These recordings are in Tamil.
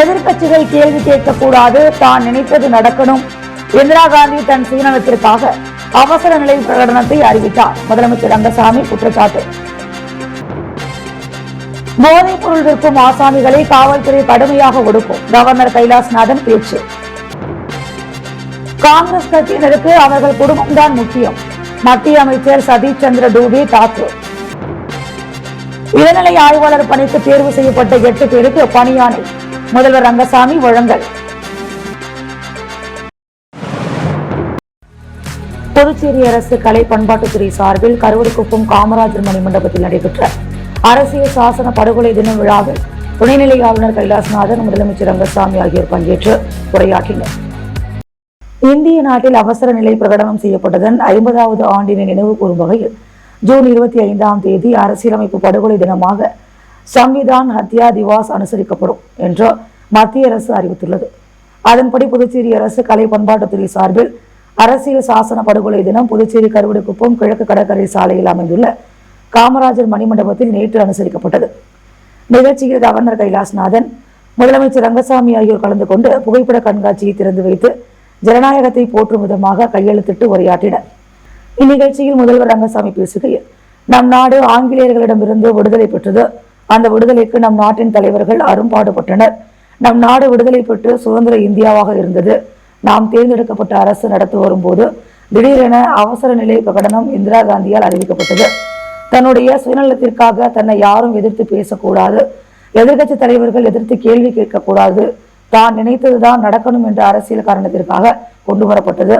எதிர்க்கட்சிகள் கேள்வி கேட்கக்கூடாது, தான் நினைத்தது நடக்கணும். இந்திரா காந்தி தன் சுயநலத்திற்காக அவசர நிலை பிரகடனத்தை அறிவித்தார். முதலமைச்சர் ரங்கசாமி குற்றச்சாட்டு. போதைப் பொருள் விற்கும் ஆசாமிகளை காவல்துறை கடுமையாக ஒடுக்கும். கவர்னர் கைலாஸ்நாதன் பேச்சு. காங்கிரஸ் கட்சியினருக்கு அவர்கள் குடும்பம்தான் முக்கியம். மத்திய அமைச்சர் சதீஷ் சந்திர டூபே தாக்கூர். இளநிலை ஆய்வாளர் பணிக்கு தேர்வு செய்யப்பட்ட 8 பேருக்கு பணியாணை. முதல்வர் ரங்கசாமி வழங்கல். புதுச்சேரி அரசு கலை பண்பாட்டுத்துறை சார்பில் கருவடிக்குப்பம் காமராஜர் மணிமண்டபத்தில் நடைபெற்ற அரசியல் சாசன படுகொலை தின விழாவில் துணைநிலை ஆளுநர் கைலாஸ்நாதன், முதலமைச்சர் ரங்கசாமி ஆகியோர் பங்கேற்று உரையாற்றினர். இந்திய நாட்டில் அவசர நிலை பிரகடனம் செய்யப்பட்டதன் 50வது ஆண்டினை நினைவு கூறும் வகையில் ஜூன் 25ஆம் தேதி அரசியலமைப்பு படுகொலை தினமாக சம்விதான் ஹத்யா திவாஸ் அனுசரிக்கப்படும் என்று மத்திய அரசு அறிவித்துள்ளது. அதன்படி புதுச்சேரி அரசு கலை பண்பாட்டுத்துறை சார்பில் அரசியல் சாசன படுகொலை தினம் புதுச்சேரி கருவடிக்குப்பம் கிழக்கு கடற்கரை சாலையில் அமைந்துள்ள காமராஜர் மணிமண்டபத்தில் நேற்று அனுசரிக்கப்பட்டது. நிகழ்ச்சியில் கவர்னர் கைலாஸ்நாதன், முதலமைச்சர் ரங்கசாமி ஆகியோர் கலந்து கொண்டு புகைப்பட கண்காட்சியை திறந்து வைத்து ஜனநாயகத்தை போற்றும் விதமாக கையெழுத்திட்டு உரையாற்றினர். இந்நிகழ்ச்சியில் முதல்வர் ரங்கசாமி பேசுகையில், நம் நாடு ஆங்கிலேயர்களிடமிருந்து விடுதலை பெற்றது. அந்த விடுதலைக்கு நம் நாட்டின் தலைவர்கள் அரும்பாடுபட்டனர். நம் நாடு விடுதலை பெற்று சுதந்திர இந்தியாவாக இருந்தது. நாம் தேர்ந்தெடுக்கப்பட்ட அரசு நடத்தி வரும்போது திடீரென அவசர நிலை பிரகடனம் இந்திரா காந்தியால் அறிவிக்கப்பட்டது. தன்னுடைய சுயநலத்திற்காக தன்னை யாரும் எதிர்த்து பேசக்கூடாது, எதிர்கட்சி தலைவர்கள் எதிர்த்து கேள்வி கேட்கக்கூடாது, தான் நினைத்ததுதான் நடக்கணும் என்ற அரசியல் காரணத்திற்காக கொண்டு வரப்பட்டது.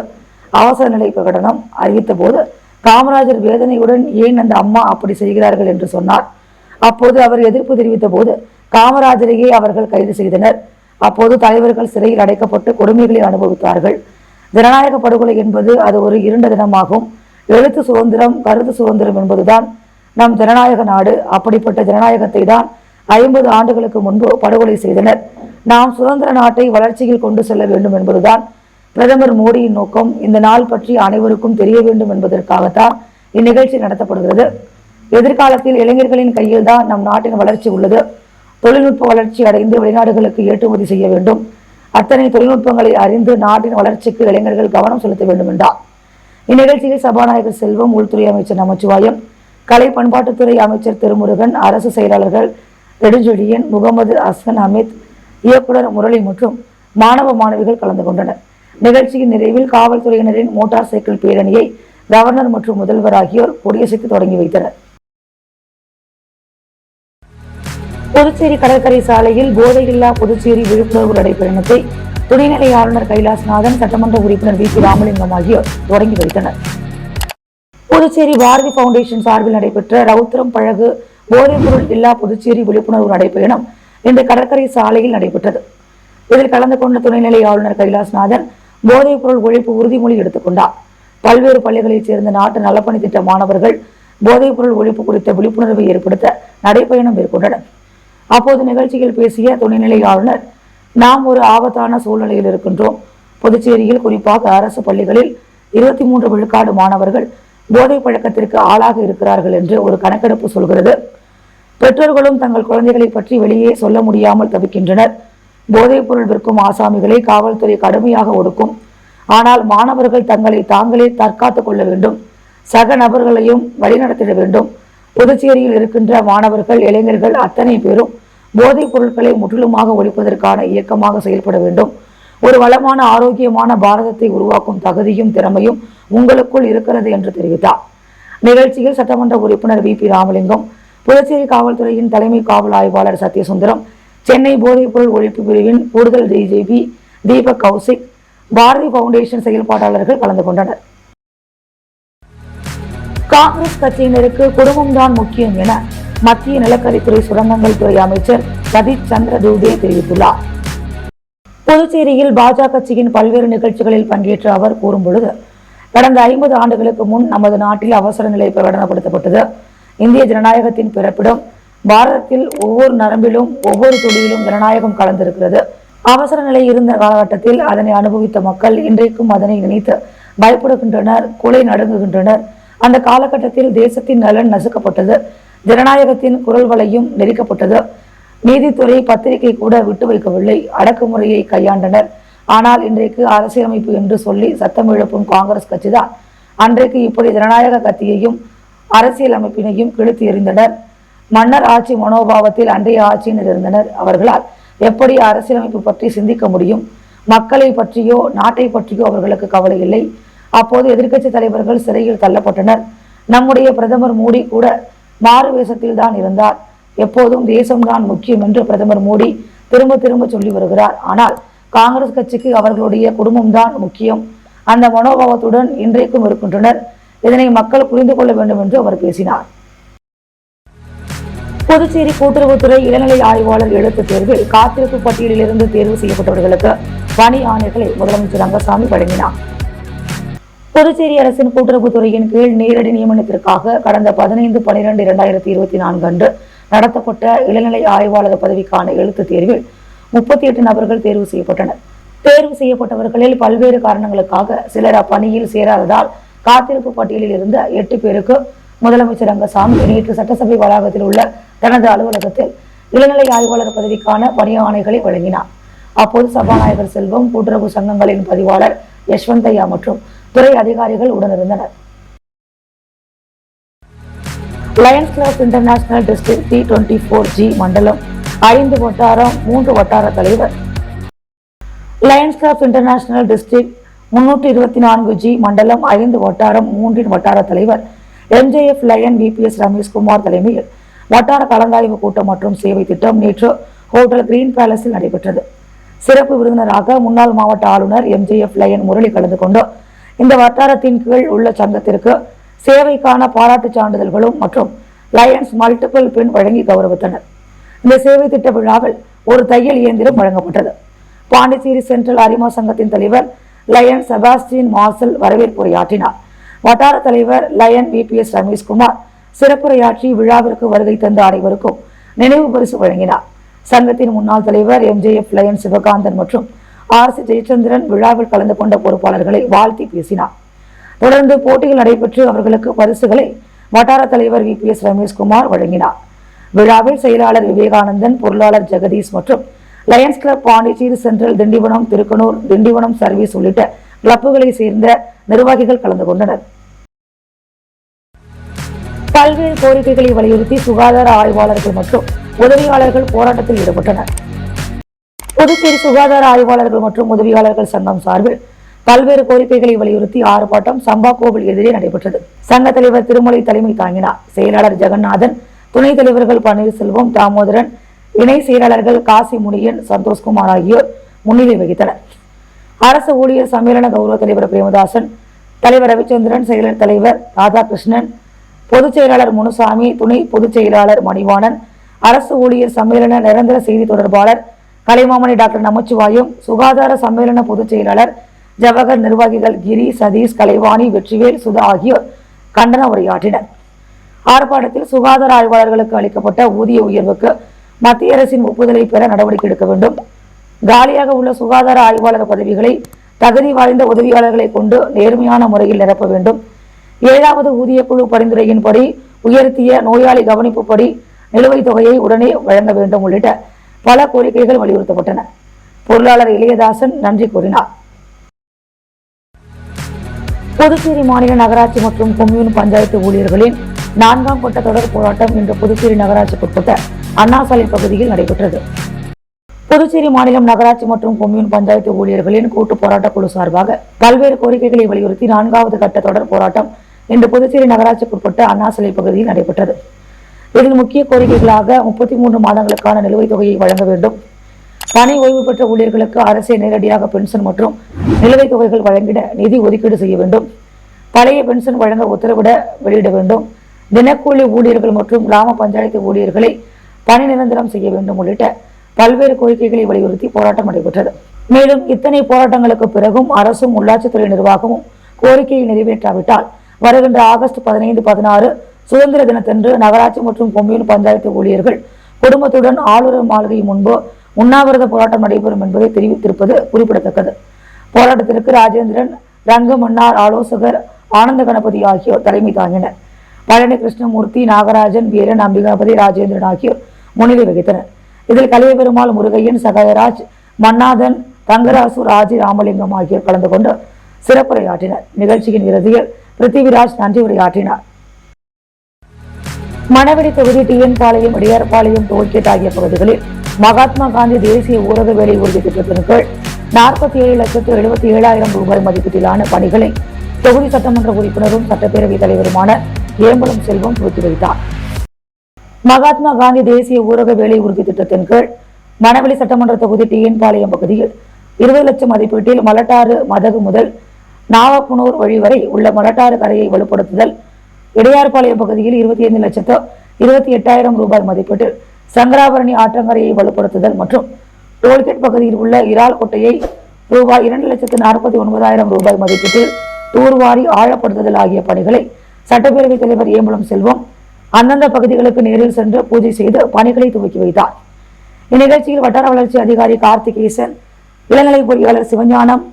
அவசர நிலை பிரகடனம் அறிவித்த போது காமராஜர் வேதனையுடன் ஏன் அந்த அம்மா அப்படி செய்கிறார்கள் என்று சொன்னார். அப்போது அவர் எதிர்ப்பு தெரிவித்த போது காமராஜரையே அவர்கள் கைது செய்தனர். அப்போது தலைவர்கள் சிறையில் அடைக்கப்பட்டு கொடுமைகளை அனுபவித்தார்கள். ஜனநாயக படுகொலை என்பது அது ஒரு இருண்ட தினமாகும். எழுத்து சுதந்திரம், கருத்து சுதந்திரம் என்பதுதான் நம் ஜனநாயக நாடு. அப்படிப்பட்ட ஜனநாயகத்தை தான் 50 ஆண்டுகளுக்கு முன்பு படுகொலை செய்தனர். நாம் சுதந்திர நாட்டை வளர்ச்சியில் கொண்டு செல்ல வேண்டும் என்பதுதான் பிரதமர் மோடியின் நோக்கம். இந்த நாள் பற்றி அனைவருக்கும் தெரிய வேண்டும் என்பதற்காகத்தான் இந்நிகழ்ச்சி நடத்தப்படுகிறது. எதிர்காலத்தில் இளைஞர்களின் கையில் தான் நம் நாட்டின் வளர்ச்சி உள்ளது. தொழில்நுட்ப வளர்ச்சி அடைந்து வெளிநாடுகளுக்கு ஏற்றுமதி செய்ய வேண்டும். அத்தனை தொழில்நுட்பங்களை அறிந்து நாட்டின் வளர்ச்சிக்கு இளைஞர்கள் கவனம் செலுத்த வேண்டும் என்றார். இந்நிகழ்ச்சியில் சபாநாயகர் செல்வம், உள்துறை அமைச்சர் நமச்சிவாயம், கலை பண்பாட்டுத்துறை அமைச்சர் திருமுருகன், அரசு செயலாளர்கள் நெடுஞ்செழியன், முகமது அஸ்கன் அமித், இயக்குனர் முரளி மற்றும் மாணவ மாணவிகள் கலந்து கொண்டனர். நிகழ்ச்சியின் நிறைவில் காவல்துறையினரின் மோட்டார் சைக்கிள் பேரணியை கவர்னர் மற்றும் முதல்வர் ஆகியோர் கொடியசைத்து தொடங்கி வைத்தனர். புதுச்சேரி கடற்கரை சாலையில் போதையில்லா புதுச்சேரி விழிப்புணர்வு நடைபயணத்தை துணைநிலை ஆளுநர் கைலாஸ்நாதன், சட்டமன்ற உறுப்பினர் வி பி ராமலிங்கம் ஆகியோர் தொடங்கி வைத்தனர். புதுச்சேரி பாரதி பவுண்டேஷன் சார்பில் நடைபெற்ற ரவுத்திரம் பழகு போதைப் பொருள் இல்லா புதுச்சேரி விழிப்புணர்வு நடைபயணம் இன்று கடற்கரை சாலையில் நடைபெற்றது. இதில் கலந்து கொண்ட துணைநிலை ஆளுநர் கைலாஸ்நாதன் போதைப் பொருள் ஒழிப்பு உறுதிமொழி எடுத்துக் கொண்டார். பல்வேறு பள்ளிகளைச் சேர்ந்த நாட்டு நலப்பணி திட்ட மாணவர்கள் போதைப் பொருள் ஒழிப்பு குறித்த விழிப்புணர்வை ஏற்படுத்த நடைபயணம் மேற்கொண்டனர். அப்போது நிகழ்ச்சியில் பேசிய துணைநிலை ஆளுநர், நாம் ஒரு ஆபத்தான சூழ்நிலையில் இருக்கின்றோம். புதுச்சேரியில் குறிப்பாக அரசு பள்ளிகளில் 23 விழுக்காடு மாணவர்கள் போதை பழக்கத்திற்கு ஆளாக இருக்கிறார்கள் என்று ஒரு கணக்கெடுப்பு சொல்கிறது. பெற்றோர்களும் தங்கள் குழந்தைகளை பற்றி வெளியே சொல்ல முடியாமல் தவிக்கின்றனர். போதைப் பொருள் விற்கும் ஆசாமிகளை காவல்துறை கடுமையாக ஒடுக்கும். ஆனால் மாணவர்கள் தங்களை தாங்களே தற்காத்துக் கொள்ள வேண்டும். சக நபர்களையும் வழிநடத்திட வேண்டும். புதுச்சேரியில் இருக்கின்ற மாணவர்கள், இளைஞர்கள் அத்தனை பேரும் போதைப் பொருட்களை முற்றிலுமாக ஒழிப்பதற்கான இயக்கமாக செயல்பட வேண்டும். ஒரு வளமான ஆரோக்கியமான பாரதத்தை உருவாக்கும் தகுதியும் திறமையும் உங்களுக்குள் இருக்கிறது என்று தெரிவித்தார். நிகழ்ச்சியில் சட்டமன்ற உறுப்பினர் வி பி ராமலிங்கம், புதுச்சேரி காவல்துறையின் தலைமை காவல் ஆய்வாளர் சத்யசுந்தரம், சென்னை போதைப் பொருள் ஒழிப்பு பிரிவின் கூடுதல் டிஜிபி தீபக் கௌசிக், பாரதி பவுண்டேஷன் செயல்பாட்டாளர்கள் கலந்து கொண்டனர். காங்கிரஸ் கட்சியினருக்கு குடும்பம்தான் முக்கியம் என மத்திய நிலக்கரித்துறை சுரங்கங்கள் துறை அமைச்சர் சதீஷ் சந்திர டூபே தெரிவித்துள்ளார். புதுச்சேரியில் பாஜக கட்சியின் பல்வேறு நிகழ்ச்சிகளில் பங்கேற்ற அவர் கூறும்பொழுது, கடந்த 50 ஆண்டுகளுக்கு முன் நமது நாட்டில் அவசர நிலை பிரகடனப்படுத்தப்பட்டது. இந்திய ஜனநாயகத்தின் பிறப்பிடம். பாரதத்தில் ஒவ்வொரு நரம்பிலும் ஒவ்வொரு துளியிலும் ஜனநாயகம் கலந்திருக்கிறது. அவசர நிலை இருந்த காலகட்டத்தில் அதனை அனுபவித்த மக்கள் இன்றைக்கும் அதனை நினைத்து பயப்படுகின்றனர், கொலை நடுங்குகின்றனர். அந்த காலகட்டத்தில் தேசத்தின் நலன் நசுக்கப்பட்டது. ஜனநாயகத்தின் குரல் வலையும் நெரிக்கப்பட்டது. நீதித்துறை பத்திரிகை கூட விட்டு வைக்கவில்லை. அடக்குமுறையை கையாண்டனர். ஆனால் இன்றைக்கு அரசியலமைப்பு என்று சொல்லி சத்தம் எழுப்பும் காங்கிரஸ் கட்சிதான் அன்றைக்கு இப்படி ஜனநாயக கத்தியையும் அரசியல் அமைப்பினையும் கிழித்து எறிந்தனர். மன்னர் ஆட்சி மனோபாவத்தில் அன்றைய ஆட்சியினர் இருந்தனர். அவர்களால் எப்படி அரசியலமைப்பு பற்றி சிந்திக்க முடியும்? மக்களை பற்றியோ நாட்டை பற்றியோ அவர்களுக்கு கவலை இல்லை. அப்போது எதிர்க்கட்சி தலைவர்கள் சிறையில் தள்ளப்பட்டனர். நம்முடைய பிரதமர் மோடி கூட மாறு வேஷத்தில் தான் இருந்தார். எப்போதும் தேசம்தான் முக்கியம் என்று பிரதமர் மோடி திரும்ப திரும்ப சொல்லி வருகிறார். ஆனால் காங்கிரஸ் கட்சிக்கு அவர்களுடைய குடும்பம்தான் முக்கியம். அந்த மனோபாவத்துடன் இன்றைக்கும் இருக்கின்றனர். இதனை மக்கள் புரிந்து கொள்ள வேண்டும் என்று அவர் பேசினார். புதுச்சேரி கூட்டுறவுத்துறை இளநிலை ஆய்வாளர் எழுத்துத் தேர்வில் காத்திருப்பு பட்டியலில் இருந்து தேர்வு செய்யப்பட்டவர்களுக்கு பணி ஆணைகளை முதலமைச்சர் ரங்கசாமி வழங்கினார். புதுச்சேரி அரசின் கூட்டுறவுத்துறையின் கீழ் நேரடி நியமனத்திற்காக கடந்த 15/12/2024 அன்று நடத்தப்பட்ட இளநிலை ஆய்வாளர் பதவிக்கான எழுத்துத் தேர்வில் 38 நபர்கள் தேர்வு செய்யப்பட்டனர். தேர்வு செய்யப்பட்டவர்களில் பல்வேறு காரணங்களுக்காக சிலர் அப்பணியில் சேராததால் காத்திருப்பு பட்டியலில் இருந்த 8 பேருக்கு முதலமைச்சர் ரங்கசாமி நேற்று சட்டசபை வளாகத்தில் உள்ள தனது அலுவலகத்தில் இளநிலை ஆய்வாளர் பதவிக்கான பணி ஆணைகளை வழங்கினார். அப்போது சபாநாயகர் செல்வம், கூட்டுறவு சங்கங்களின் பதிவாளர் யஷ்வந்தையா மற்றும் துறை அதிகாரிகள் உடனிருந்தனர். Lions club international district T24G மண்டலம் 5 வட்டாரம் 3 வட்டார தலைவர், Lions club international district 324G மண்டலம் 5 வட்டாரம் 3 வட்டார தலைவர் MJF லயன் VPS ரமேஷ்குமார் தலைமையில் வட்டார கலந்தாய்வு கூட்டம் மற்றும் சேவை திட்டம் நேற்று ஹோட்டல் கிரீன் பேலஸில் நடைபெற்றது. சிறப்பு விருந்தினராக முன்னாள் மாவட்ட ஆளுநர் MJF லயன் முரளி கலந்து கொண்டு இந்த வட்டாரத்தின் கீழ் உள்ள சங்கத்திற்கு சேவைக்கான பாராட்டுச் சான்றிதழ்களும் மற்றும் லயன்ஸ் மல்டிபிள் பின் வழங்கி கௌரவித்தனர். இந்த சேவை திட்ட விழாவில் ஒரு தையல் இயந்திரம் வழங்கப்பட்டது. பாண்டிச்சேரி சென்ட்ரல் அரிமா சங்கத்தின் தலைவர் லயன் செபாஸ்டின் மார்சல் வரவேற்புரையாற்றினார். வட்டார தலைவர் லயன் VPS ரமேஷ்குமார் சிறப்புரையாற்றி விழாவிற்கு வருகை தந்த அனைவருக்கும் நினைவு பரிசு வழங்கினார். சங்கத்தின் முன்னாள் தலைவர் MJF லயன் சிவகாந்தன் மற்றும் RC ஜெயச்சந்திரன் விழாவில் கலந்து கொண்ட பொறுப்பாளர்களை வாழ்த்தி பேசினார். தொடர்ந்து போட்டிகள் நடைபெற்று அவர்களுக்கு பரிசுகளை வட்டார தலைவர் VPS ரமேஷ்குமார் வழங்கினார். விழாவில் செயலாளர் விவேகானந்தன், பொருளாளர் ஜெகதீஷ் மற்றும் Lions club Pondicherry central, Tindivanam, Thirukkanur, Tindivanam service உள்ளிட்ட கிளப்புகளை சேர்ந்த நிர்வாகிகள் கலந்து கொண்டனர். பல்வேறு கோரிக்கைகளை வலியுறுத்தி சுகாதார ஆய்வாளர்கள் மற்றும் உதவியாளர்கள் போராட்டத்தில் ஈடுபட்டனர். புதுச்சேரி சுகாதார ஆய்வாளர்கள் மற்றும் உதவியாளர்கள் சங்கம் சார்பில் பல்வேறு கோரிக்கைகளை வலியுறுத்தி ஆர்ப்பாட்டம் சம்பா கோவில் எதிரே நடைபெற்றது. சங்க தலைவர் திருமலை தலைமை தாங்கினார். செயலாளர் ஜெகநாதன், துணைத் தலைவர்கள் பன்னீர்செல்வம், தாமோதரன், இணை செயலாளர்கள் காசி முனியன், சந்தோஷ்குமார் ஆகியோர் முன்னிலை வகித்தனர். அரசு ஊழியர் சம்மேளன கௌரவ தலைவர் பிரேமதாசன், தலைவர் ரவிச்சந்திரன், செயலர் தலைவர் ராதாகிருஷ்ணன், பொதுச் செயலாளர் முனுசாமி, துணை பொதுச் செயலாளர் மணிவாணன், அரசு ஊழியர் சம்மேளன நிரந்தர செய்தி தொடர்பாளர் கலைமாமணி டாக்டர் நமச்சிவாயம், சுகாதார சம்மேளன பொதுச் செயலாளர் ஜவஹர், நிர்வாகிகள் கிரி, சதீஷ், கலைவாணி, வெற்றிவேல், சுதா ஆகியோர் கண்டன உரையாற்றினர். ஆர்ப்பாட்டத்தில் சுகாதார ஆய்வாளர்களுக்கு அளிக்கப்பட்ட ஊதிய உயர்வுக்கு மத்திய அரசின் ஒப்புதலை பெற நடவடிக்கை எடுக்க வேண்டும், காலியாக உள்ள சுகாதார ஆய்வாளர் பதவிகளை தகுதி வாய்ந்த உதவியாளர்களை கொண்டு நேர்மையான முறையில் நிரப்ப வேண்டும், 7வது ஊதிய குழு பரிந்துரையின்படி உயர்த்திய நோயாளி கவனிப்புப்படி நிலுவைத் தொகையை உடனே வழங்க வேண்டும் உள்ளிட்ட பல கோரிக்கைகள் வலியுறுத்தப்பட்டன. பொருளாளர் இளையதாசன் நன்றி கூறினார். புதுச்சேரி மாநில நகராட்சி மற்றும் கொம்யூன் பஞ்சாயத்து ஊழியர்களின் 4ஆம் கட்ட தொடர் போராட்டம் இன்று புதுச்சேரி நகராட்சிக்குட்பட்ட அண்ணா சாலை பகுதியில் நடைபெற்றது. புதுச்சேரி மாநிலம் நகராட்சி மற்றும் கொம்யூன் பஞ்சாயத்து ஊழியர்களின் கூட்டு போராட்ட குழு சார்பாக பல்வேறு கோரிக்கைகளை வலியுறுத்தி 4வது கட்ட தொடர் போராட்டம் இன்று புதுச்சேரி நகராட்சிக்குட்பட்ட அண்ணா சாலை பகுதியில் நடைபெற்றது. இதில் முக்கிய கோரிக்கைகளாக 33 மாதங்களுக்கான நிலுவைத் தொகையை வழங்க வேண்டும், பணி ஓய்வு பெற்ற ஊழியர்களுக்கு அரசே நேரடியாக பென்ஷன் மற்றும் நிலுவைத் தொகைகள் வழங்கிட நிதி ஒதுக்கீடு செய்ய வேண்டும், பழைய பென்ஷன் வழங்க உத்தரவிட வெளியிட வேண்டும், தினக்கூலி ஊழியர்கள் மற்றும் கிராம பஞ்சாயத்து ஊழியர்களை பணி நிரந்தரம் செய்ய வேண்டும் உள்ளிட்ட பல்வேறு கோரிக்கைகளை வலியுறுத்தி போராட்டம் நடைபெற்றது. மேலும் இத்தனை போராட்டங்களுக்கு பிறகும் அரசும் உள்ளாட்சித்துறை நிர்வாகமும் கோரிக்கையை நிறைவேற்றாவிட்டால் வருகின்ற ஆகஸ்ட் 15, 16 சுதந்திர தினத்தன்று நகராட்சி மற்றும் கொம்யூன் பஞ்சாயத்து ஊழியர்கள் குடும்பத்துடன் ஆளுநர் மாளிகை முன்பு உண்ணாவிரத போராட்டம் நடைபெறும் என்பதை தெரிவித்திருப்பது குறிப்பிடத்தக்கது. போராட்டத்திற்கு ராஜேந்திரன், ரங்கமன்னார், ஆலோசகர் ஆனந்த கணபதி ஆகியோர் தலைமை தாங்கினர். பழனி கிருஷ்ணமூர்த்தி, நாகராஜன், வீரன், அம்பிகாபதி, ராஜேந்திரன் ஆகியோர் முன்னிலை வகித்தனர். இதில் கலியபெருமாள் முருகையன், சகாயராஜ், மன்னாதன், தங்கராசு, ராஜி, ராமலிங்கம் ஆகியோர் கலந்து கொண்டு சிறப்புரையாற்றினர். நிகழ்ச்சியின் இறுதியில் பிருத்திவிராஜ் நன்றி உரையாற்றினார். மணவெளி தொகுதி டிஎன் பாளையம், இடையார்பாளையம், டோல்கேட் ஆகிய பகுதிகளில் மகாத்மா காந்தி தேசிய ஊரக வேலை உறுதி திட்டத்தின் கீழ் 47,77,000 ரூபாய் மதிப்பீட்டிலான பணிகளை தொகுதி சட்டமன்ற உறுப்பினரும் சட்டப்பேரவைத் தலைவருமான ஏம்பலம் செல்வம் துவக்கி வைத்தார். மகாத்மா காந்தி தேசிய ஊரக வேலை உறுதி திட்டத்தின் கீழ் மணவெளி சட்டமன்ற தொகுதி டிஎன் பாளையம் பகுதியில் 20 லட்சம் மதிப்பீட்டில் மலட்டாறு மதகு முதல் நாவப்புனூர் வழி வரை உள்ள மலட்டாறு கரையை வலுப்படுத்துதல், இடையார்பாளையம் பகுதியில் 25,28,000 ரூபாய் மதிப்பீட்டில் சங்கராபரணி ஆற்றங்கரையை வலுப்படுத்துதல் மற்றும் டோல்கேட் பகுதியில் உள்ள இறால் கொட்டையை ரூபாய் 2,49,000 ரூபாய் மதிப்பீட்டில் தூர்வாரி ஆழப்படுத்துதல் ஆகிய பணிகளை சட்டப்பேரவைத் தலைவர் ஏம்பலம் செல்வம் அந்தந்த பகுதிகளுக்கு நேரில் சென்று பூஜை செய்து பணிகளை துவக்கி வைத்தார். இந்நிகழ்ச்சியில் வட்டார வளர்ச்சி அதிகாரி கார்த்திகேசன், இளநிலை பொறியாளர் சிவஞானம்,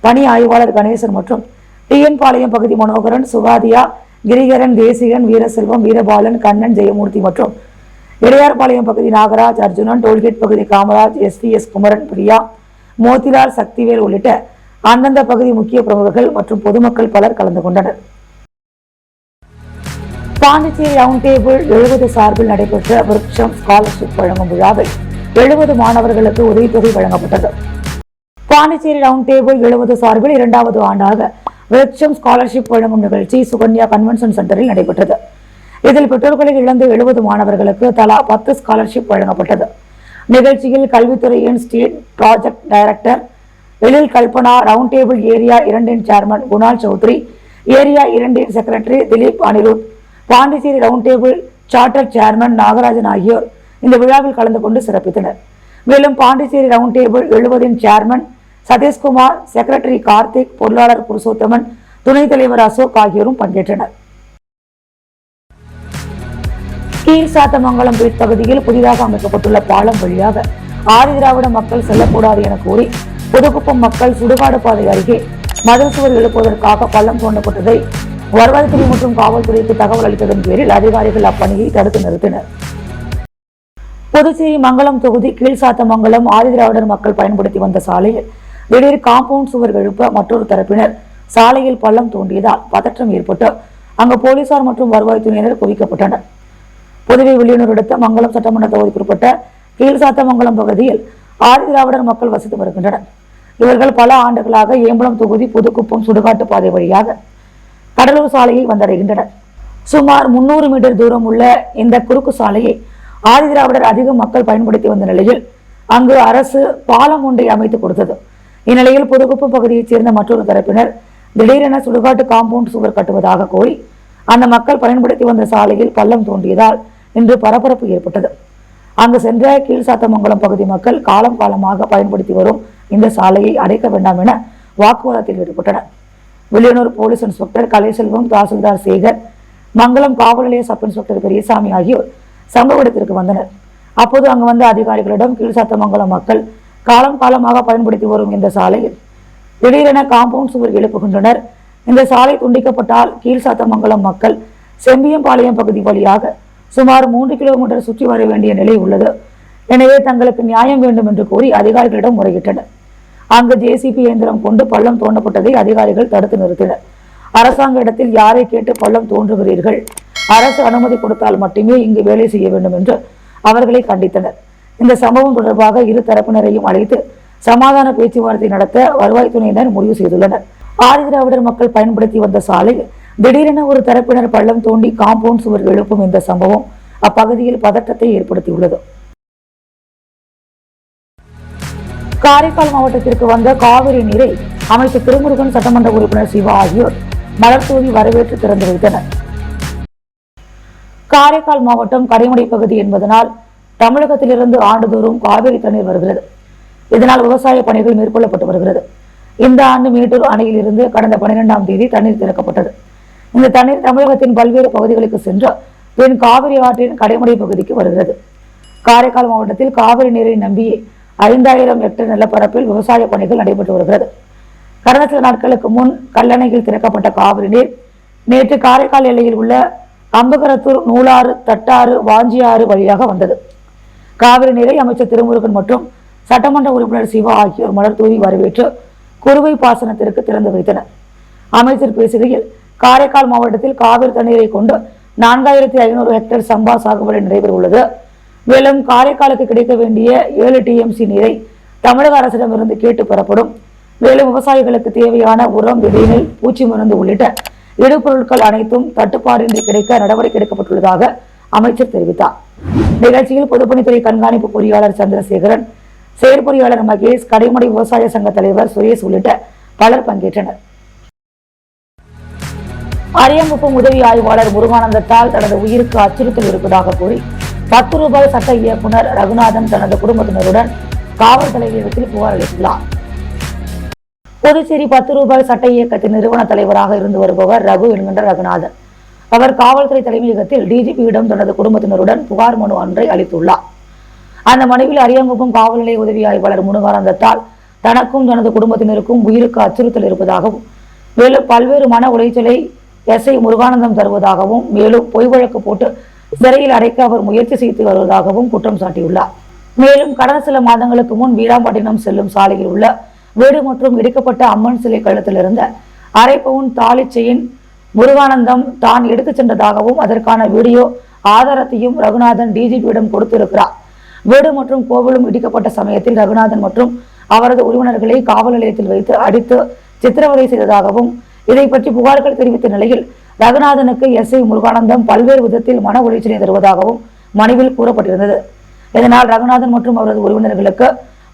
பணி ஆய்வாளர் கணேசன் மற்றும் டிஎன் பாளையம் பகுதி மனோகரன், சுகாதியா, கிரிகரன், தேசிகன், வீரசெல்வம், வீரபாலன், கண்ணன், ஜெயமூர்த்தி மற்றும் இடையார்பாளையம் பகுதி நாகராஜ், அர்ஜுனன், டோல்கேட் பகுதி காமராஜ், எஸ்விஎஸ் குமரன், பிரியா, மோத்திலால், சக்திவேல் உள்ளிட்ட அந்தந்த பகுதி முக்கிய பிரமுகர்கள் மற்றும் பொதுமக்கள் பலர் கலந்து கொண்டனர். பாண்டிச்சேரி ரவுண்ட் டேபிள் 70 சார்பில் நடைபெற்ற விருட்சம் ஸ்காலர்ஷிப் வழங்கும் விழாவில் 70 மாணவர்களுக்கு உதவித்தொகை வழங்கப்பட்டது. பாண்டிச்சேரி ரவுண்ட் டேபிள் 70 சார்பில் 2வது ஆண்டாக விருட்சம் ஸ்காலர்ஷிப் வழங்கும் நிகழ்ச்சி சுகன்யா கன்வென்ஷன் சென்டரில் நடைபெற்றது. இதில் பெற்றோர்களை இழந்து 70 மாணவர்களுக்கு தலா 10 ஸ்காலர்ஷிப் வழங்கப்பட்டது. நிகழ்ச்சியில் கல்வித்துறையின் state project director Ezhil Kalpana, round table area 2 chairman Kunal Chowdhury, area 2 secretary Dilip Anirudh, Pondicherry round table charter chairman Nagarajan ஆகியோர் இந்த விழாவில் கலந்து கொண்டு சிறப்பித்தனர். மேலும் Pondicherry round table 70 chairman Sathishkumar, secretary Karthik, பொருளாளர் புருஷோத்தமன், துணைத் தலைவர் அசோக் ஆகியோரும் பங்கேற்றனர். கீழ்சாத்தமங்கலம் பீட் பகுதியில் புதிதாக அமைக்கப்பட்டுள்ள பாலம் வழியாக ஆதிதிராவிட மக்கள் செல்லக்கூடாது என கூறி புதுக்குப்பம் மக்கள் சுடுகாடு பாதை அருகே மதில் சுவர் எழுப்புவதற்காக பள்ளம் தோண்டப்பட்டதை வருவாய்த்துறை மற்றும் காவல்துறைக்கு தகவல் அளித்ததன் பேரில் அதிகாரிகள் அப்பணியை தடுத்து நிறுத்தினர். புதுச்சேரி மங்கலம் தொகுதி கீழ்சாத்தமங்கலம் ஆதிதிராவிடர் மக்கள் பயன்படுத்தி வந்த சாலையில் திடீர் காம்பவுண்ட் சுவர் எழுப்ப மற்றொரு தரப்பினர் சாலையில் பள்ளம் தோண்டியதால் பதற்றம் ஏற்பட்டு அங்கு போலீசார் மற்றும் வருவாய்த்துறையினர் குவிக்கப்பட்டனர். புதுவை வில்லியனூர் அடுத்த மங்கலம் சட்டமன்ற தொகுதிக்குட்பட்ட கீழ்சாத்தமங்கலம் பகுதியில் ஆதிதிராவிடர் மக்கள் வசித்து வருகின்றனர். இவர்கள் பல ஆண்டுகளாக ஏம்பலம் தொகுதி புதுக்குப்பம் சுடுகாட்டு பாதை வழியாக கடலூர் சாலையை வந்தடைகின்றனர். சுமார் 300 மீட்டர் தூரம் உள்ள இந்த குறுக்கு சாலையை ஆதிதிராவிடர் அதிக மக்கள் பயன்படுத்தி வந்த நிலையில் அங்கு அரசு பாலம் ஒன்றை அமைத்து கொடுத்தது. இந்நிலையில் புதுக்குப்பம் பகுதியைச் சேர்ந்த மற்றொரு தரப்பினர் திடீரென சுடுகாட்டு காம்பவுண்ட் சுவர் கட்டுவதாக கோரி அந்த மக்கள் பயன்படுத்தி வந்த சாலையில் பள்ளம் தோண்டியதால் இன்று பரபரப்பு ஏற்பட்டது. அங்கு சென்ற கீழ்சாத்தமங்கலம் பகுதி மக்கள் காலம் காலமாக பயன்படுத்தி வரும் இந்த சாலையை அடைக்க வேண்டாம் என வாக்குவாதத்தில் ஈடுபட்டனர். வில்லியனூர் போலீஸ் இன்ஸ்பெக்டர் கலைசெல்வம், தாசில்தார் சேகர், மங்கலம் காவல் நிலைய சப் இன்ஸ்பெக்டர் பெரியசாமி ஆகியோர் சம்பவ இடத்திற்கு வந்தனர். அப்போது அங்கு வந்த அதிகாரிகளிடம் கீழ்சாத்தமங்கலம் மக்கள் காலம் காலமாக பயன்படுத்தி வரும் இந்த சாலையில் திடீரென காம்பவுண்ட் சுவர் எழுப்புகின்றனர். இந்த சாலை துண்டிக்கப்பட்டால் கீழ்சாத்தமங்கலம் மக்கள் செம்பியம்பாளையம் பகுதி வழியாக சுமார் 3 கிலோமீட்டர் சுற்றி வர வேண்டிய நிலை உள்ளது. எனவே தங்களுக்கு நியாயம் வேண்டும் என்று கூறி அதிகாரிகளிடம் முறையிட்டனர். அங்கு ஜேசிபி இயந்திரம் கொண்டு பள்ளம் தோண்டப்பட்டதை அதிகாரிகள் தடுத்து நிறுத்தினர். அரசாங்க இடத்தில் யாரை கேட்டு பள்ளம் தோன்றுகிறீர்கள்? அரசு அனுமதி கொடுத்தால் மட்டுமே இங்கு வேலை செய்ய வேண்டும் என்று அவர்களை கண்டித்தனர். இந்த சம்பவம் தொடர்பாக இரு தரப்பினரையும் அழைத்து சமாதான பேச்சுவார்த்தை நடத்த வருவாய்த்துறையினர் முடிவு செய்துள்ளனர். ஆதிதிராவிடர் மக்கள் பயன்படுத்தி வந்த சாலையில் திடீரென ஒரு தரப்பினர் பள்ளம் தோண்டி காம்பவுண்ட் சுவர் எழுப்பும் இந்த சம்பவம் அப்பகுதியில் பதற்றத்தை ஏற்படுத்தியுள்ளது. காரைக்கால் மாவட்டத்திற்கு வந்த காவிரி நீரை அமைச்சர் திருமுருகன், சட்டமன்ற உறுப்பினர் சிவா ஆகியோர் மலர் தூவி வரவேற்று திறந்து வைத்தனர். காரைக்கால் மாவட்டம் கடைமடை பகுதி என்பதனால் தமிழகத்திலிருந்து ஆண்டுதோறும் காவிரி தண்ணீர் வருகிறது. இதனால் விவசாய பணிகள் மேற்கொள்ளப்பட்டு வருகிறது. இந்த ஆண்டு மேட்டூர் அணையில் இருந்து கடந்த 12ஆம் தேதி தண்ணீர் திறக்கப்பட்டது. இந்த தண்ணீர் தமிழகத்தின் பல்வேறு பகுதிகளுக்கு சென்று பின் காவிரி ஆற்றின் கடைமடை பகுதிக்கு வருகிறது. காரைக்கால் மாவட்டத்தில் காவிரி நீரை நம்பி 5000 ஹெக்டேர் நிலப்பரப்பில் விவசாய பணிகள் நடைபெற்று வருகிறது. கடந்த சில நாட்களுக்கு முன் கல்லணையில் திறக்கப்பட்ட காவிரி நீர் நேற்று காரைக்கால் எல்லையில் உள்ள அம்பகரத்தூர், நூலாறு, தட்டாறு, வாஞ்சியாறு வழியாக வந்தது. காவிரி நீரை அமைச்சர் திருமுருகன் மற்றும் சட்டமன்ற உறுப்பினர் சிவா ஆகியோர் மலர் தூவி வரவேற்று குறுவை பாசனத்திற்கு திறந்து வைத்தனர். அமைச்சர் பேசுகையில், காரைக்கால் மாவட்டத்தில் காவிரி தண்ணீரை கொண்டு 4500 ஹெக்டேர் சம்பா சாகுபடி நடைபெற உள்ளது. மேலும் காரைக்காலுக்கு கிடைக்க வேண்டிய 7 TMC நீரை தமிழக அரசிடமிருந்து கேட்டு பெறப்படும். மேலும் விவசாயிகளுக்கு தேவையான உரம், விதைநெல், பூச்சி மருந்து உள்ளிட்ட இடுபொருட்கள் அனைத்தும் தட்டுப்பாடின்றி கிடைக்க நடவடிக்கை எடுக்கப்பட்டுள்ளதாக அமைச்சர் தெரிவித்தார். நிகழ்ச்சியில் பொதுப்பணித்துறை கண்காணிப்பு பொறியாளர் சந்திரசேகரன், செயற்பொறியாளர் மகேஷ், கடைமடை விவசாய சங்க தலைவர் சுரேஷ் உள்ளிட்ட பலர் பங்கேற்றனர். அரியாங்குப்பம் உதவி ஆய்வாளர் முருகானந்தத்தால் தனது உயிருக்கு அச்சுறுத்தல் இருப்பதாக கூறி 10 ரூபாய் சட்ட இயக்குனர் ரகுநாதன் தனது குடும்பத்தினருடன் காவல் தலைமையகத்தில் புகார் அளித்துள்ளார். புதுச்சேரி 10 ரூபாய் சட்ட இயக்கத்தின் நிறுவன தலைவராக இருந்து வருபவர் ரகு என்கின்ற ரகுநாதன். அவர் காவல்துறை தலைமையகத்தில் டிஜிபியிடம் தனது குடும்பத்தினருடன் புகார் மனு ஒன்றை அளித்துள்ளார். அந்த மனுவில் அரியாங்குப்பம் காவல் நிலைய உதவி ஆய்வாளர் முருகானந்தத்தால் தனக்கும் தனது குடும்பத்தினருக்கும் உயிருக்கு அச்சுறுத்தல் இருப்பதாகவும், மேலும் பல்வேறு மன உளைச்சலை எஸ்ஐ முருகானந்தம் தருவதாகவும், மேலும் பொய் வழக்கு போட்டு சிறையில் அடைக்க அவர் முயற்சி செய்து வருவதாகவும் குற்றம் சாட்டியுள்ளார். மேலும் கடந்த சில மாதங்களுக்கு முன் வீராம்பட்டினம் செல்லும் சாலையில் உள்ள வீடு மற்றும் இடிக்கப்பட்ட அம்மன் சிலை கழுத்தில் இருந்த 1/2 பவுன் தாலி செயின் முருகானந்தம் தான் எடுத்துச் சென்றதாகவும், அதற்கான வீடியோ ஆதாரத்தையும் ரகுநாதன் டிஜிபியிடம் கொடுத்திருக்கிறார். வீடு மற்றும் கோவிலும் இடிக்கப்பட்ட சமயத்தில் ரகுநாதன் மற்றும் அவரது உறவினர்களை காவல் நிலையத்தில் வைத்து அடித்து சித்திரவதை செய்ததாகவும், இதை பற்றி புகார்கள் தெரிவித்த நிலையில் ரகுநாதனுக்கு எஸ்ஐ முருகானந்தம் பல்வேறு விதத்தில் மன உளைச்சலை தருவதாகவும் மனுவில் கூறப்பட்டிருந்தது. இதனால் ரகுநாதன் மற்றும் அவரது உறவினர்களுக்கு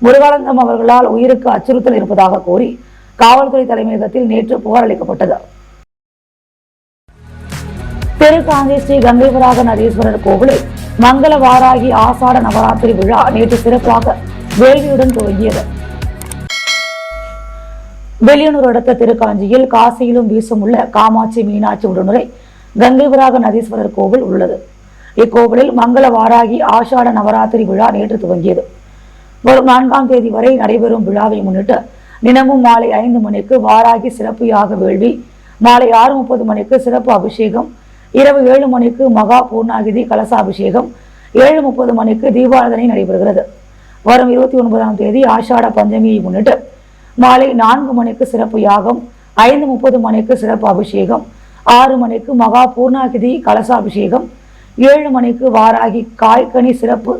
முருகானந்தம் அவர்களால் உயிருக்கு அச்சுறுத்தல் இருப்பதாக கூறி காவல்துறை தலைமையகத்தில் நேற்று புகார் அளிக்கப்பட்டது. திருக்காஞ்சி ஸ்ரீ கங்கைவராக நதீஸ்வரர் கோவிலில் மங்கள வாராகி ஆசாட நவராத்திரி விழா நேற்று சிறப்பாக வேள்வியுடன் துவங்கியது. வெளியனூர் அடுத்த திருக்காஞ்சியில் காசியிலும் வீசும் உள்ள காமாட்சி மீனாட்சி உடனுரை கங்கைவராக நதீஸ்வரர் கோவில் உள்ளது. இக்கோவிலில் மங்கள வாராகி ஆஷாட நவராத்திரி விழா நேற்று துவங்கியது. வரும் 4ஆம் தேதி வரை நடைபெறும் விழாவை முன்னிட்டு தினமும் மாலை 5 மணிக்கு வாராகி சிறப்பு யாக வேள்வி, மாலை 6:30 மணிக்கு சிறப்பு அபிஷேகம், இரவு 7 மணிக்கு மகா பூர்ணாகிதி கலசாபிஷேகம், 7:30 மணிக்கு தீபாராதனை நடைபெறுகிறது. வரும் 29ஆம் தேதி ஆஷாட பஞ்சமியை முன்னிட்டு மாலை 4 மணிக்கு சிறப்பு யாகம், 5:30 மணிக்கு சிறப்பு அபிஷேகம், 6 மணிக்கு மகா பூர்ணாகிதி கலசாபிஷேகம், 7 மணிக்கு வாராகி காய்கனி சிறப்பு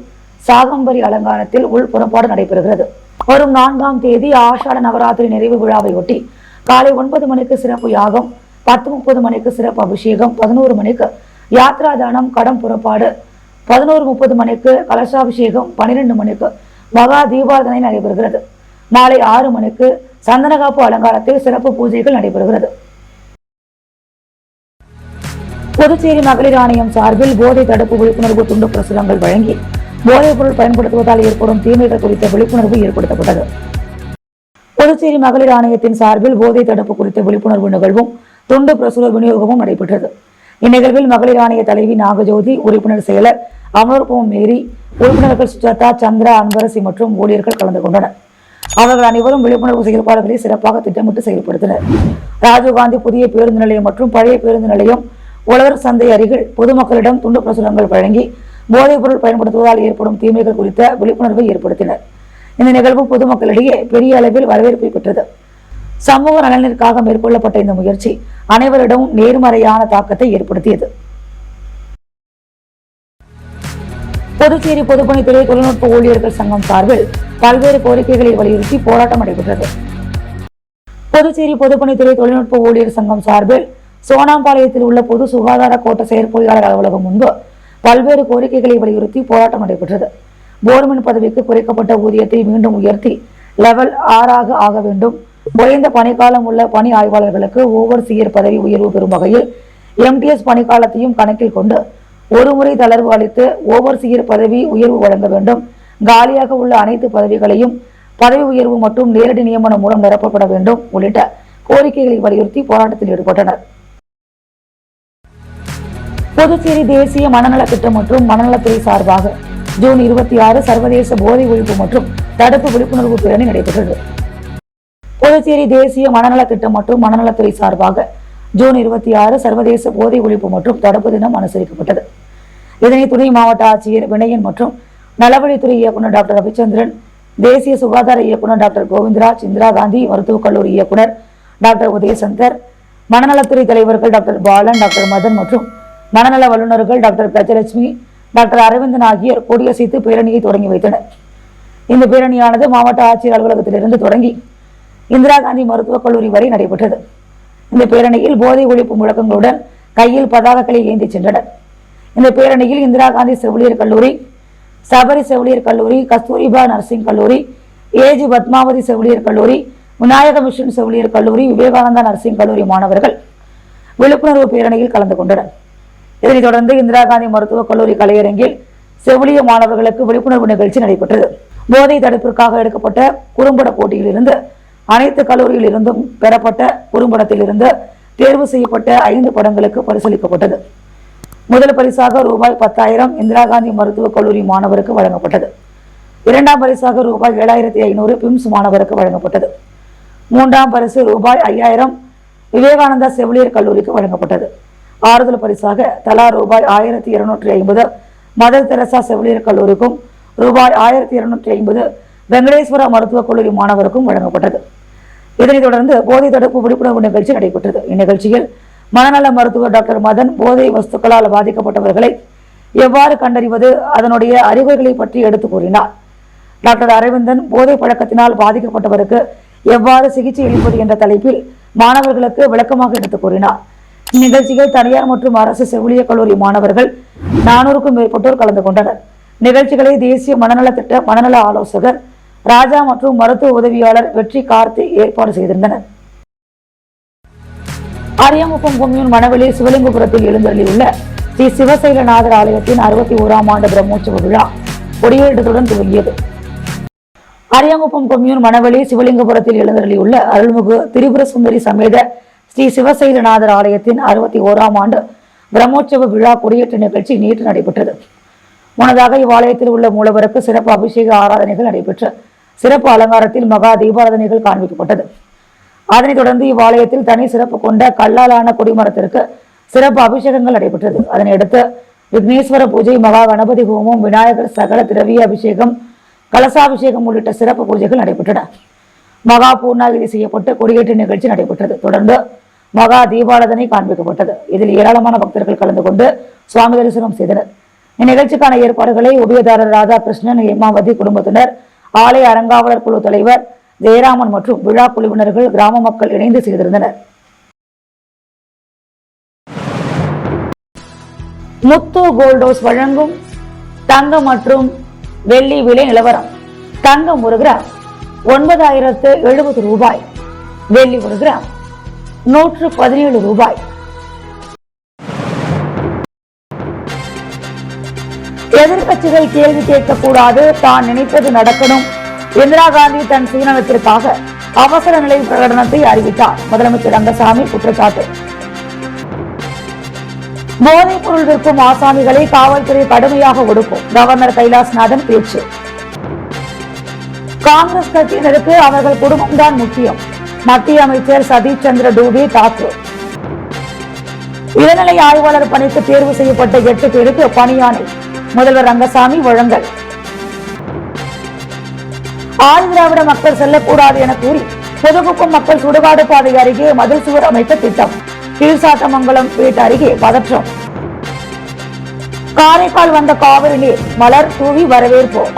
சாகம்பரி அலங்காரத்தில் உள் புறப்பாடு நடைபெறுகிறது. வரும் 4ஆம் தேதி ஆஷாட நவராத்திரி நிறைவு விழாவை ஒட்டி காலை 9 மணிக்கு சிறப்பு யாகம், 10:30 மணிக்கு சிறப்பு அபிஷேகம், 11 மணிக்கு யாத்ரா தானம் கடம் புறப்பாடு, 11:30 மணிக்கு கலசாபிஷேகம், 12 மணிக்கு மகா தீபாராதனை நடைபெறுகிறது. மாலை 6 மணிக்கு சந்தனகாப்பு அலங்காரத்தில் சிறப்பு பூஜைகள் நடைபெறுகிறது. புதுச்சேரி மகளிர் ஆணையம் சார்பில் போதை தடுப்பு விழிப்புணர்வு துண்டு பிரசுரங்கள் வழங்கி போதைப் பொருள் பயன்படுத்துவதால் ஏற்படும் தீமைகள் குறித்த விழிப்புணர்வு ஏற்படுத்தப்பட்டது. புதுச்சேரி மகளிர் ஆணையத்தின் சார்பில் போதை தடுப்பு குறித்த விழிப்புணர்வு நிகழ்வும் துண்டு பிரசுர விநியோகமும் நடைபெற்றது. இந்நிகழ்வில் மகளிர் ஆணைய தலைவி நாகஜோதி, உறுப்பினர் செயலர் அமர்போம் மேரி, உறுப்பினர்கள் சுஜாதா, சந்திரா, அன்பரசி மற்றும் ஊழியர்கள் கலந்து கொண்டனர். அவர்கள் அனைவரும் விழிப்புணர்வு செயல்பாடுகளை சிறப்பாக திட்டமிட்டு செயல்படுத்தினர். ராஜீவ்காந்தி புதிய பேருந்து நிலையம் மற்றும் பழைய பேருந்து நிலையம், உழவர் சந்தை அருகில் பொதுமக்களிடம் துண்டு பிரசுரங்கள் வழங்கி போதைப் பொருள் பயன்படுத்துவதால் ஏற்படும் தீமைகள் குறித்த விழிப்புணர்வை ஏற்படுத்தினர். இந்த நிகழ்வு பொதுமக்களிடையே பெரிய அளவில் வரவேற்பை பெற்றது. சமூக நலனிற்காக மேற்கொள்ளப்பட்ட இந்த முயற்சி அனைவரிடமும் நேர்மறையான தாக்கத்தை ஏற்படுத்தியது. புதுச்சேரி பொதுப்பணித்துறை தொழில்நுட்ப ஊழியர்கள் சங்கம் சார்பில் பல்வேறு கோரிக்கைகளை வலியுறுத்தி போராட்டம் நடைபெற்றது. புதுச்சேரி பொதுப்பணித்துறை தொழில்நுட்ப ஊழியர் சங்கம் சார்பில் சோனாம்பாளையத்தில் உள்ள பொது சுகாதார கோட்ட செயற்பொறியாளர் அலுவலகம் முன்பு பல்வேறு கோரிக்கைகளை வலியுறுத்தி போராட்டம் நடைபெற்றது. போர்மன் பதவிக்கு குறைக்கப்பட்ட ஊதியத்தை மீண்டும் உயர்த்தி லெவல் 6 ஆக வேண்டும். குறைந்த பணிக்காலம் உள்ள பணி ஆய்வாளர்களுக்கு ஓவர்சியர் பதவி உயர்வு பெறும் வகையில் MTS பணிக்காலத்தையும் கணக்கில் கொண்டு ஒருமுறை தளர்வு அளித்து ஓவர்சியர் பதவி உயர்வு வழங்க வேண்டும். காலியாக உள்ள அனைத்து பதவிகளையும் பதவி உயர்வு மற்றும் நேரடி நியமனம் மூலம் நிரப்பப்பட வேண்டும் உள்ளிட்ட கோரிக்கைகளை வலியுறுத்தி போராட்டத்தில் ஈடுபட்டனர். புதுச்சேரி தேசிய மனநல திட்டம் மற்றும் மனநலத்துறை சார்பாக ஜூன் 26 சர்வதேச போதை ஒழிப்பு மற்றும் தடுப்பு விழிப்புணர்வு பேரணி நடைபெற்றது. புதுச்சேரி தேசிய மனநல திட்டம் மற்றும் மனநலத்துறை சார்பாக ஜூன் 26 சர்வதேச போதை ஒழிப்பு மற்றும் தடுப்பு தினம் அனுசரிக்கப்பட்டது. இதனை துணை மாவட்ட ஆட்சியர் வினயன் மற்றும் நலவழித்துறை இயக்குநர் டாக்டர் ரவிச்சந்திரன், தேசிய சுகாதார இயக்குநர் டாக்டர் கோவிந்தராஜ், இந்திரா காந்தி மருத்துவக் கல்லூரி இயக்குநர் டாக்டர் உதயசங்கர், மனநலத்துறை தலைவர்கள் டாக்டர் பாலன், டாக்டர் மதன் மற்றும் மனநல வல்லுநர்கள் டாக்டர் கஜலட்சுமி, டாக்டர் அரவிந்தன் ஆகியோர் கொடியசைத்து பேரணியை தொடங்கி வைத்தனர். இந்த பேரணியானது மாவட்ட ஆட்சியர் அலுவலகத்திலிருந்து தொடங்கி இந்திரா காந்தி மருத்துவக் கல்லூரி வரை நடைபெற்றது. இந்த பேரணியில் போதை ஒழிப்பு முழக்கங்களுடன் கையில் பதாகைகளை ஏந்தி சென்றனர். இந்த பேரணியில் இந்திரா காந்தி செவிலியர் கல்லூரி, சபரி செவிலியர் கல்லூரி, கஸ்தூரிபா நர்சிங் கல்லூரி, ஏஜி பத்மாவதி செவிலியர் கல்லூரி, விநாயக மிஷன் செவிலியர் கல்லூரி, விவேகானந்தா நர்சிங் கல்லூரி மாணவர்கள் விழிப்புணர்வு பேரணியில் கலந்து கொண்டனர். இதனைத் தொடர்ந்து இந்திரா காந்தி மருத்துவக் கல்லூரி கலையரங்கில் செவிலியர் மாணவர்களுக்கு விழிப்புணர்வு நிகழ்ச்சி நடைபெற்றது. போதை தடுப்பிற்காக எடுக்கப்பட்ட குறும்பட போட்டியில் இருந்து அனைத்து கல்லூரியில் இருந்தும் பெறப்பட்ட குறும்படத்தில் இருந்து தேர்வு செய்யப்பட்ட 5 படங்களுக்கு பரிசளிக்கப்பட்டது. முதல் பரிசாக ரூபாய் 10,000 இந்திரா காந்தி மருத்துவக் கல்லூரி மாணவருக்கு வழங்கப்பட்டது. இரண்டாம் பரிசாக ரூபாய் 7,500 பிம்ஸ் மாணவருக்கு வழங்கப்பட்டது. மூன்றாம் பரிசு ரூபாய் 5,000 விவேகானந்தா செவிலியர் கல்லூரிக்கு வழங்கப்பட்டது. ஆறுதல் பரிசாக தலா ரூபாய் 1,250 மதர் தெரசா செவிலியர் கல்லூரிக்கும் ரூபாய் 1,250 வெங்கடேஸ்வரா மருத்துவக் கல்லூரி மாணவருக்கும் வழங்கப்பட்டது. இதனைத் தொடர்ந்து போதை தடுப்பு விழிப்புணர்வு நிகழ்ச்சி நடைபெற்றது. இந்நிகழ்ச்சியில் மனநல மருத்துவர் டாக்டர் மதன் போதை வஸ்துக்களால் பாதிக்கப்பட்டவர்களை எவ்வாறு கண்டறிவது, அதனுடைய அறிகுறிகளை பற்றி எடுத்து கூறினார். டாக்டர் அரவிந்தன் போதை பழக்கத்தினால் பாதிக்கப்பட்டவருக்கு எவ்வாறு சிகிச்சை அளிப்பது என்ற தலைப்பில் மாணவர்களுக்கு விளக்கமாக எடுத்து கூறினார். இந்நிகழ்ச்சியில் தனியார் மற்றும் அரசு செவிலியர் கல்லூரி மாணவர்கள் 400க்கும் மேற்பட்டோர் கலந்து கொண்டனர். நிகழ்ச்சிகளை தேசிய மனநல திட்ட மனநல ஆலோசகர் ராஜா மற்றும் மருத்துவ உதவியாளர் வெற்றி கார்த்திக் ஏற்பாடு செய்திருந்தனர். அரியாங்குப்பம் கொம்யூன் மணவெளி சிவலிங்கபுரத்தில் எழுந்தருளியுள்ள ஸ்ரீ சிவசைலநாதர் ஆலயத்தின் 61ஆம் ஆண்டு பிரம்மோற்சவ விழா கொடியேற்றத்துடன் துவங்கியது. அரியாங்குப்பம் கொம்யூன் மணவெளி சிவலிங்கபுரத்தில் எழுந்தருளியுள்ள அருள்மிகு திரிபுர சுந்தரி சமேத ஸ்ரீ சிவசைலநாதர் ஆலயத்தின் 61ஆம் ஆண்டு பிரம்மோற்சவ விழா கொடியேற்ற நிகழ்ச்சி நேற்று நடைபெற்றது. முன்னதாக இவ்வாலயத்தில் உள்ள மூலவருக்கு சிறப்பு அபிஷேக ஆராதனைகள் நடைபெற்ற சிறப்பு அலங்காரத்தில் மகா தீபாராதனைகள் காண்பிக்கப்பட்டது. அதனைத் தொடர்ந்து இவ்வாலயத்தில் தனி சிறப்பு கொண்ட கல்லாலான கொடிமரத்திற்கு சிறப்பு அபிஷேகங்கள் நடைபெற்றது. அதனையடுத்து விக்னேஸ்வர பூஜை, மகா கணபதி ஹோமம், விநாயகர் சகல திரவிய அபிஷேகம், கலசாபிஷேகம் உள்ளிட்ட சிறப்பு பூஜைகள் நடைபெற்றன. மகா பூர்ணாகிதி செய்யப்பட்டு கொடியேற்ற நிகழ்ச்சி நடைபெற்றது. தொடர்ந்து மகா தீபாராதனை காண்பிக்கப்பட்டது. இதில் ஏராளமான பக்தர்கள் கலந்து கொண்டு சுவாமி தரிசனம் செய்தனர். இந்நிகழ்ச்சிக்கான ஏற்பாடுகளை உபயதாரர் ராதாகிருஷ்ணன், ஹேமாவதி குடும்பத்தினர், ஆலய அறங்காவலர் குழு தலைவர் ஜெயராமன் மற்றும் விழா குழுவினர்கள், கிராம மக்கள் இணைந்து செய்திருந்தனர். முத்து கோல்டோஸ் வழங்கும் தங்கம் மற்றும் வெள்ளி விலை நிலவரம். தங்கம் 1 கிராம் 9,070 ரூபாய், வெள்ளி 1 கிராம் 117 ரூபாய். எதிர்கட்சிகள் கேள்வி கேட்கக்கூடாது, தான் நினைத்தது நடக்கணும். இந்திரா காந்தி தன் சுயநலத்திற்காக அவசர நிலை பிரகடனத்தை அறிவித்தார். முதலமைச்சர் ரங்கசாமி குற்றச்சாட்டு. போதைப் பொருள் விற்கும் ஆசாமிகளை காவல்துறை கடுமையாக ஒடுக்கும். கவர்னர் கைலாஸ்நாதன் பேச்சு. காங்கிரஸ் கட்சியினருக்கு அவர்கள் குடும்பம்தான் முக்கியம். மத்திய அமைச்சர் சதீஷ் சந்திர டூபே தாக்கு. இளநிலை ஆய்வாளர் பணிக்கு தேர்வு செய்யப்பட்ட 8 பேருக்கு பணியாணை. முதல்வர் ரங்கசாமி வழங்கல். ஆதிதிராவிட மக்கள் செல்லக்கூடாது என கூறி புதுக்குப்பம் மக்கள் சுடுகாடு பாதை அருகே மதில் சுவர் அமைக்க திட்டம். கீழ்சாத்தமங்கலம் வீட்டு அருகே பதற்றம். காரைக்கால் வந்த காவிரி நீர் மலர் தூவி வரவேற்போம்.